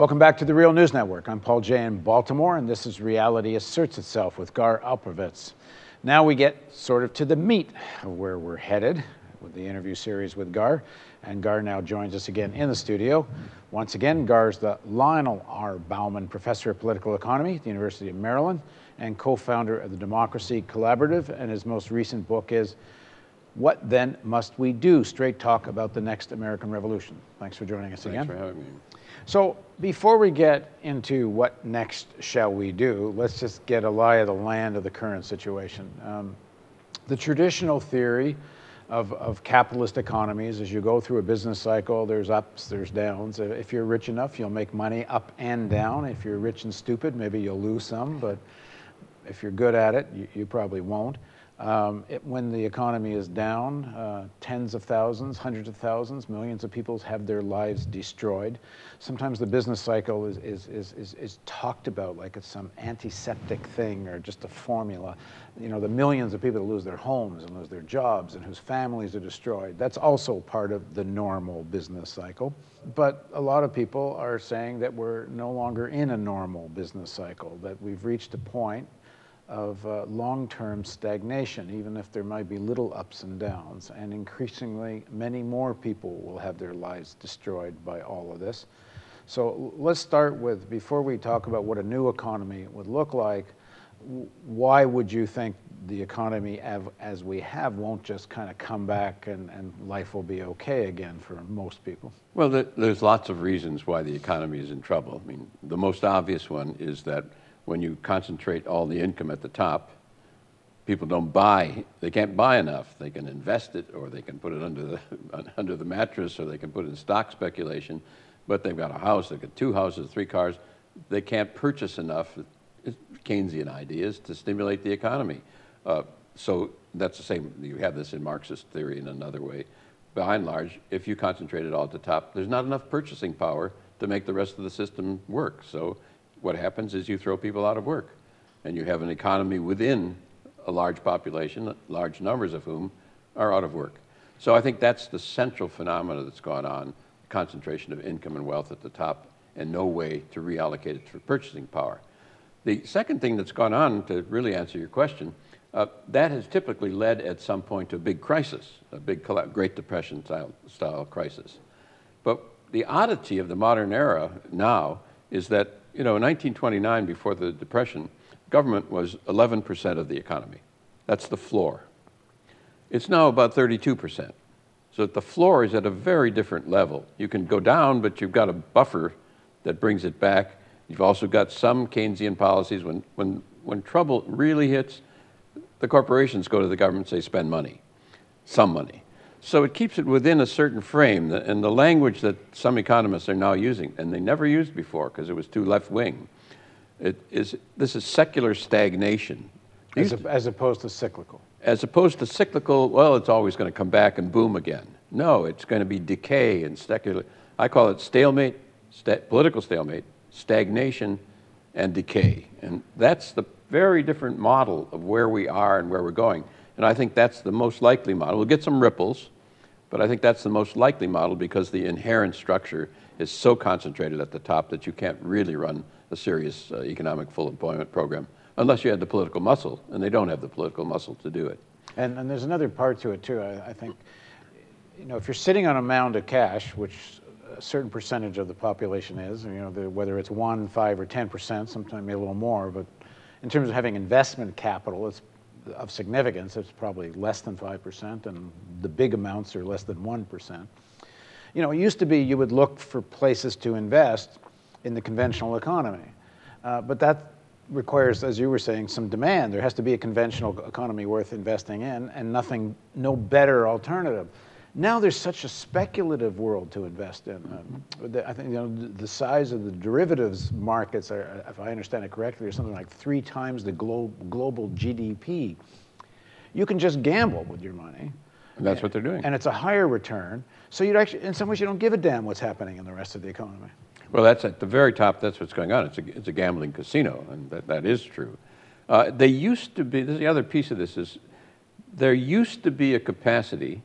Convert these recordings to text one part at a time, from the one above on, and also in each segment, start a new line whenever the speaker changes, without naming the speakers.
Welcome back to the Real News Network. I'm Paul Jay in Baltimore, and this is Reality Asserts Itself with Gar Alperovitz. Now we get sort of to the meat of where we're headed with the interview series with Gar. And Gar now joins us again in the studio. Once again, Gar's the Lionel R. Bauman Professor of Political Economy at the University of Maryland and co-founder of the Democracy Collaborative. And his most recent book is What Then Must We Do? Straight Talk About the Next American Revolution. Thanks for joining us again.
Thanks for having me.
So before we get into what next shall we do, let's just get a lie of the land of the current situation. The traditional theory of capitalist economies, as you go through a business cycle, there's ups, there's downs. If you're rich enough, you'll make money up and down. If you're rich and stupid, maybe you'll lose some, but if you're good at it, you probably won't. When the economy is down, tens of thousands, hundreds of thousands, millions of people have their lives destroyed. Sometimes the business cycle is talked about like it's some antiseptic thing or just a formula. You know, the millions of people that lose their homes and lose their jobs and whose families are destroyed. That's also part of the normal business cycle. But a lot of people are saying that we're no longer in a normal business cycle, that we've reached a point of long-term stagnation, even if there might be little ups and downs. And increasingly, many more people will have their lives destroyed by all of this. So let's start with, before we talk about what a new economy would look like, why would you think the economy as we have won't just kind of come back and life will be okay again for most people?
Well, there's lots of reasons why the economy is in trouble. I mean, the most obvious one is that when you concentrate all the income at the top, people don't buy, they can't buy enough. They can invest it, or they can put it under the mattress, or they can put it in stock speculation, but they've got a house, they've got 2 houses, 3 cars. They can't purchase enough, Keynesian ideas, to stimulate the economy. So that's the same, you have this in Marxist theory in another way. By and large, if you concentrate it all at the top, there's not enough purchasing power to make the rest of the system work. So what happens is you throw people out of work, and you have an economy within a large population, large numbers of whom are out of work. So I think that's the central phenomena that's gone on, concentration of income and wealth at the top, and no way to reallocate it for purchasing power. The second thing that's gone on, to really answer your question, that has typically led at some point to a big crisis, a big Great Depression style crisis. But the oddity of the modern era now is that, you know, in 1929, before the Depression, government was 11% of the economy. That's the floor. It's now about 32%. So that the floor is at a very different level. You can go down, but you've got a buffer that brings it back. You've also got some Keynesian policies. When trouble really hits, the corporations go to the government and say, spend money, some money. So it keeps it within a certain frame, and the language that some economists are now using, and they never used before because it was too left-wing, this is secular stagnation.
As opposed to cyclical.
As opposed to cyclical, well, it's always going to come back and boom again. No, it's going to be decay and secular. I call it stalemate, political stalemate, stagnation, and decay. And that's the very different model of where we are and where we're going. And I think that's the most likely model. We'll get some ripples, but I think that's the most likely model because the inherent structure is so concentrated at the top that you can't really run a serious economic full employment program unless you had the political muscle, and they don't have the political muscle to do it.
And there's another part to it too. I think, you know, if you're sitting on a mound of cash, which a certain percentage of the population is, you know, whether it's 1, 5, or 10%, sometimes a little more, but in terms of having investment capital, it's of significance, it's probably less than 5%, and the big amounts are less than 1%. You know, it used to be you would look for places to invest in the conventional economy, but that requires, as you were saying, some demand. There has to be a conventional economy worth investing in, and no better alternative. Now there's such a speculative world to invest in. I think, you know, the size of the derivatives markets are, if I understand it correctly, are something like 3 times the global GDP. You can just gamble with your money.
And that's what they're doing.
And it's a higher return. So you'd actually, in some ways, you don't give a damn what's happening in the rest of the economy.
Well, that's at the very top, that's what's going on. It's a gambling casino, and that is true. They used to be, the other piece of this is, there used to be a capacity,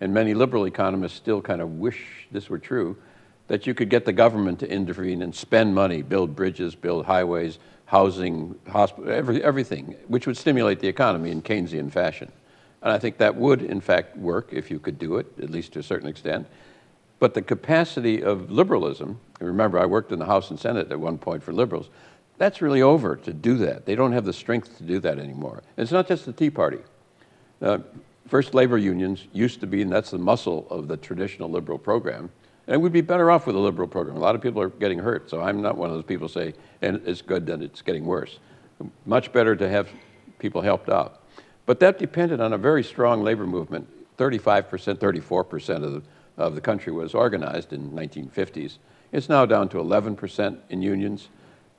and many liberal economists still kind of wish this were true, that you could get the government to intervene and spend money, build bridges, build highways, housing, hospital, everything, which would stimulate the economy in Keynesian fashion. And I think that would, in fact, work if you could do it, at least to a certain extent. But the capacity of liberalism, and remember, I worked in the House and Senate at one point for liberals, that's really over to do that. They don't have the strength to do that anymore. And it's not just the Tea Party. First, labor unions used to be, and that's the muscle of the traditional liberal program, and we'd be better off with a liberal program. A lot of people are getting hurt, so I'm not one of those people who say, and it's good that it's getting worse. Much better to have people helped out. But that depended on a very strong labor movement. 35%, 34% of the country was organized in the 1950s. It's now down to 11% in unions,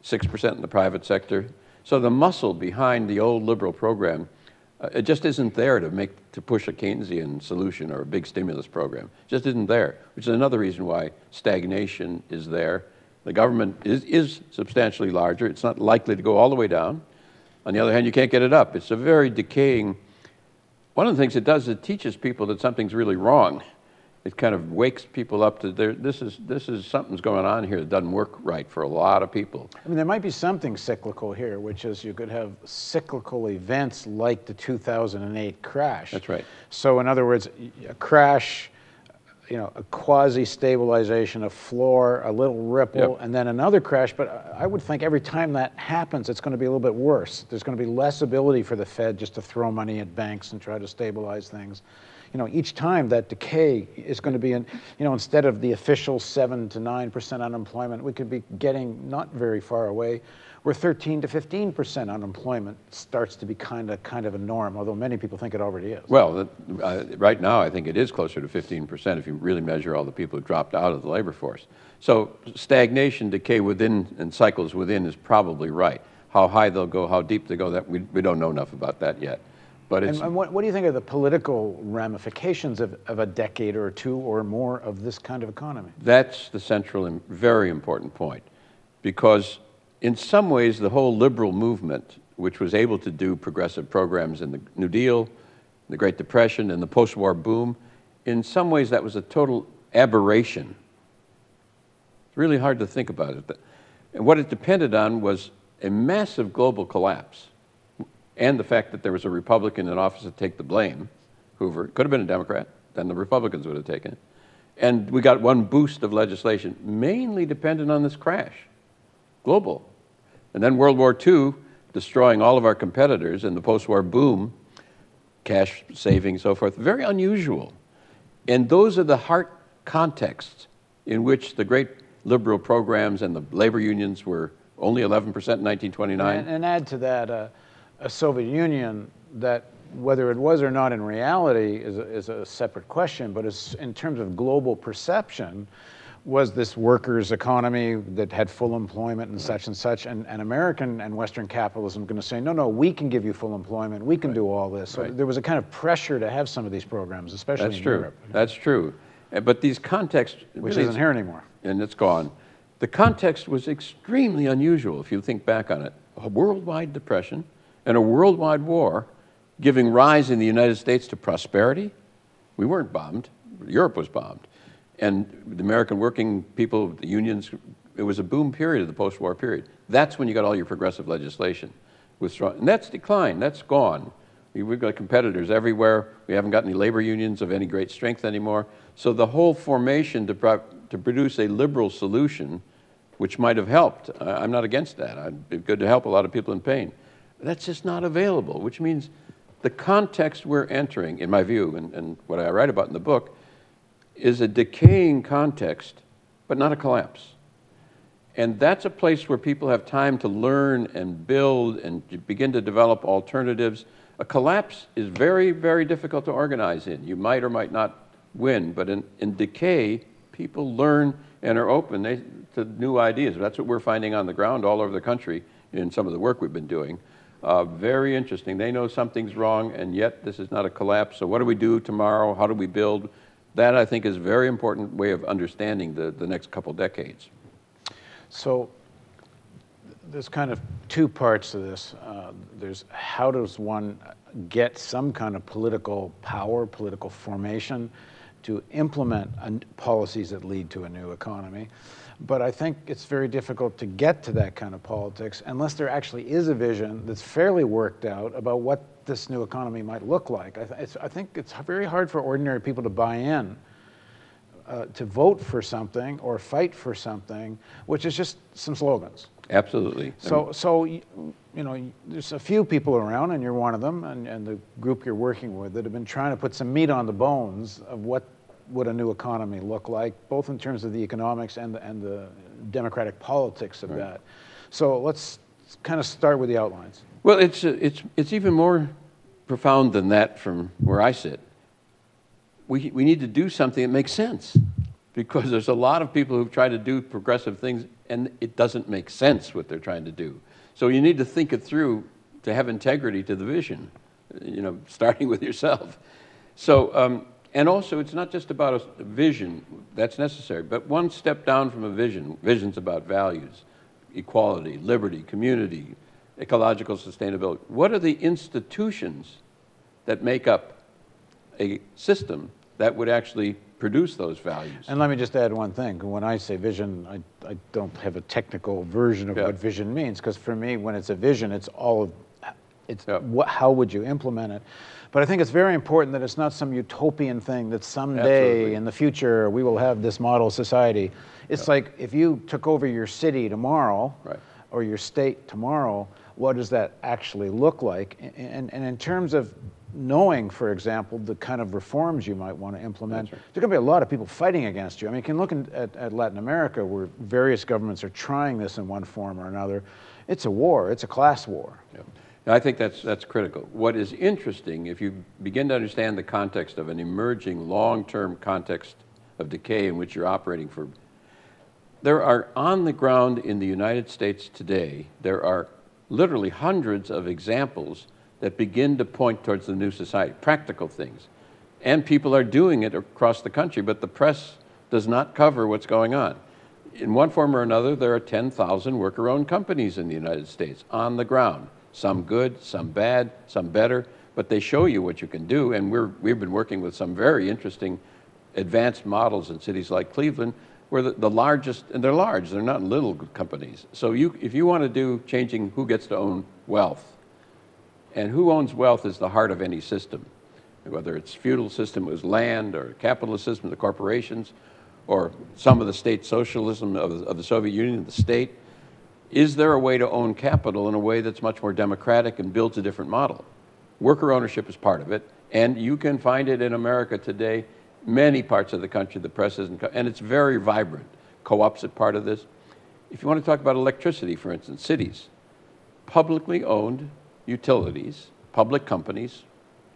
6% in the private sector. So the muscle behind the old liberal program, it just isn't there to push a Keynesian solution or a big stimulus program. It just isn't there, which is another reason why stagnation is there. The government is substantially larger. It's not likely to go all the way down. On the other hand, you can't get it up. It's a very decaying. One of the things it does, it teaches people that something's really wrong. It kind of wakes people up to this is something's going on here that doesn't work right for a lot of people.
I mean, there might be something cyclical here, which is you could have cyclical events like the 2008 crash.
That's right.
So in other words, a crash, you know, a quasi-stabilization, a floor, a little ripple,
Yep.
and then another crash. But I would think every time that happens, it's going to be a little bit worse. There's going to be less ability for the Fed just to throw money at banks and try to stabilize things. You know, each time that decay is going to be in, you know, instead of the official 7 to 9% unemployment, we could be getting not very far away, where 13 to 15% unemployment starts to be kind of a norm, although many people think it already is.
Well, right now I think it is closer to 15% if you really measure all the people who dropped out of the labor force. So stagnation, decay within, and cycles within is probably right. How high they'll go, how deep they go, that we don't know enough about that yet. But it's,
and what do you think are the political ramifications of a decade or two or more of this kind of economy?
That's the central and very important point, because in some ways the whole liberal movement, which was able to do progressive programs in the New Deal, the Great Depression, and the post-war boom, in some ways that was a total aberration. It's really hard to think about it. And what it depended on was a massive global collapse, and the fact that there was a Republican in office to take the blame. Hoover could have been a Democrat, then the Republicans would have taken it. And we got one boost of legislation, mainly dependent on this crash, global. And then World War II, destroying all of our competitors, and the post-war boom, cash saving, so forth, very unusual. And those are the heart contexts in which the great liberal programs and the labor unions were only 11% in 1929.
And add to that a Soviet Union that, whether it was or not in reality, is a separate question, but in terms of global perception, was this workers' economy that had full employment and such, and American and Western capitalism going to say, no, we can give you full employment, we can do all this. So there was a kind of pressure to have some of these programs, especially in Europe.
That's true. But these contexts...
Which isn't here anymore.
And it's gone. The context was extremely unusual, if you think back on it. A worldwide depression and a worldwide war giving rise in the United States to prosperity. We weren't bombed. Europe was bombed. And the American working people, the unions, it was a boom period of the post-war period. That's when you got all your progressive legislation. And that's declined. That's gone. We've got competitors everywhere. We haven't got any labor unions of any great strength anymore. So the whole formation to produce a liberal solution, which might have helped, I'm not against that. It'd be good to help a lot of people in pain. That's just not available, which means the context we're entering, in my view, and what I write about in the book, is a decaying context, but not a collapse. And that's a place where people have time to learn and build and begin to develop alternatives. A collapse is very, very difficult to organize in. You might or might not win, but in decay, people learn and are open to new ideas. That's what we're finding on the ground all over the country in some of the work we've been doing. Very interesting. They know something's wrong, and yet this is not a collapse. So what do we do tomorrow? How do we build? That, I think, is a very important way of understanding the next couple decades.
So there's kind of two parts to this. There's how does one get some kind of political power, political formation, to implement policies that lead to a new economy. But I think it's very difficult to get to that kind of politics unless there actually is a vision that's fairly worked out about what this new economy might look like. I think it's very hard for ordinary people to buy in, to vote for something or fight for something, which is just some slogans.
Absolutely.
So you know, there's a few people around, and you're one of them, and the group you're working with, that have been trying to put some meat on the bones of what would a new economy look like, both in terms of the economics and the democratic politics of that. So let's kind of start with the outlines.
Well, it's even more profound than that from where I sit. We need to do something that makes sense, because there's a lot of people who've tried to do progressive things and it doesn't make sense what they're trying to do. So you need to think it through to have integrity to the vision, you know, starting with yourself. So, and also it's not just about a vision, that's necessary, but one step down from a vision. Vision's about values, equality, liberty, community, ecological sustainability. What are the institutions that make up a system that would actually produce those values?
And let me just add one thing. When I say vision, I don't have a technical version of what vision means, because for me, when it's a vision, it's all of, it's how would you implement it? But I think it's very important that it's not some utopian thing that someday in the future we will have this model society. It's like if you took over your city tomorrow or your state tomorrow, what does that actually look like? And in terms of knowing, for example, the kind of reforms you might want to implement, there's going to be a lot of people fighting against you. I mean, you can look at Latin America, where various governments are trying this in one form or another. It's a war. It's a class war.
I think that's critical. What is interesting, if you begin to understand the context of an emerging long-term context of decay in which you're operating for, there are on the ground in the United States today, there are literally hundreds of examples that begin to point towards the new society, practical things. And people are doing it across the country, but the press does not cover what's going on. In one form or another, there are 10,000 worker-owned companies in the United States on the ground. Some good, some bad, some better, but they show you what you can do. And we've been working with some very interesting advanced models in cities like Cleveland, where the largest, and they're large, they're not little companies. So if you want to do changing who gets to own wealth, and who owns wealth is the heart of any system, whether it's feudal system with land, or capitalist system, the corporations, or some of the state socialism of the Soviet Union, the state. Is there a way to own capital in a way that's much more democratic and builds a different model? Worker ownership is part of it, and you can find it in America today, many parts of the country, the press isn't, and it's very vibrant. Co-ops are part of this. If you want to talk about electricity, for instance, cities, publicly owned utilities, public companies,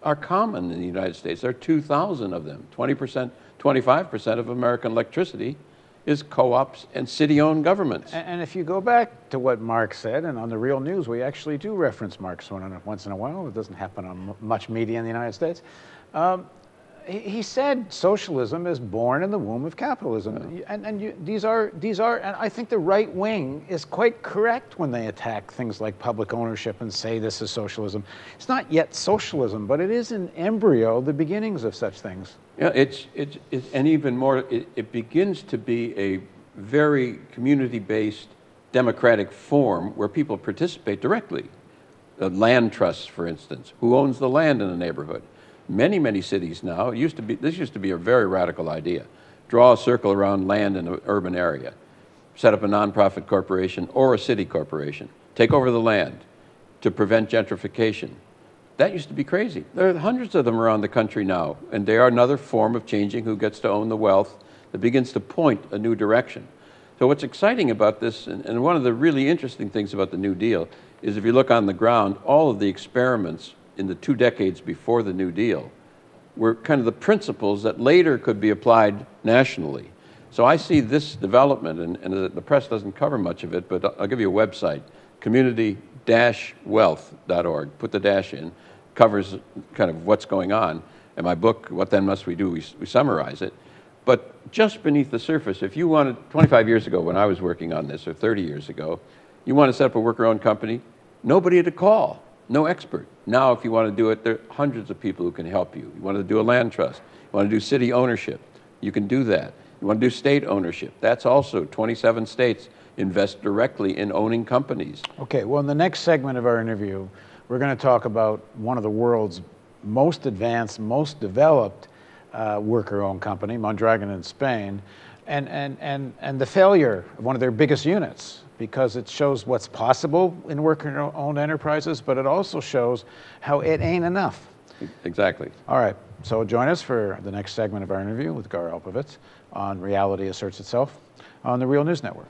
are common in the United States. There are 2,000 of them. 20%, 25% of American electricity is co-ops and city-owned governments.
And if you go back to what Marx said, and on the Real News, we actually do reference Marx once in a while. It doesn't happen on much media in the United States. He said socialism is born in the womb of capitalism. These are, and I think the right wing is quite correct when they attack things like public ownership and say this is socialism. It's not yet socialism, but it is an embryo, the beginnings of such things.
Yeah, and even more, it begins to be a very community-based democratic form where people participate directly. Land trusts, for instance. Who owns the land in a neighborhood? Many cities now, this used to be a very radical idea. Draw a circle around land in an urban area. Set up a nonprofit corporation or a city corporation. Take over the land to prevent gentrification. That used to be crazy. There are hundreds of them around the country now, and they are another form of changing who gets to own the wealth that begins to point a new direction. So what's exciting about this, and one of the really interesting things about the New Deal, is if you look on the ground, all of the experiments in the 2 decades before the New Deal were kind of the principles that later could be applied nationally. So I see this development, and the press doesn't cover much of it, but I'll give you a website, community-wealth.org. Put the dash in, covers kind of what's going on. And my book, What Then Must We Do, we summarize it. But just beneath the surface, if you wanted, 25 years ago when I was working on this, or 30 years ago, you want to set up a worker-owned company, nobody had to call. No expert. Now, if you want to do it, there are hundreds of people who can help you. You want to do a land trust. You want to do city ownership. You can do that. You want to do state ownership. That's also 27 states invest directly in owning companies.
Okay, well, in the next segment of our interview, we're going to talk about one of the world's most advanced, most developed worker-owned company, Mondragon in Spain, and the failure of one of their biggest units, because it shows what's possible in worker-owned enterprises, but it also shows how it ain't enough.
Exactly.
All right, so join us for the next segment of our interview with Gar Alperovitz on Reality Asserts Itself on the Real News Network.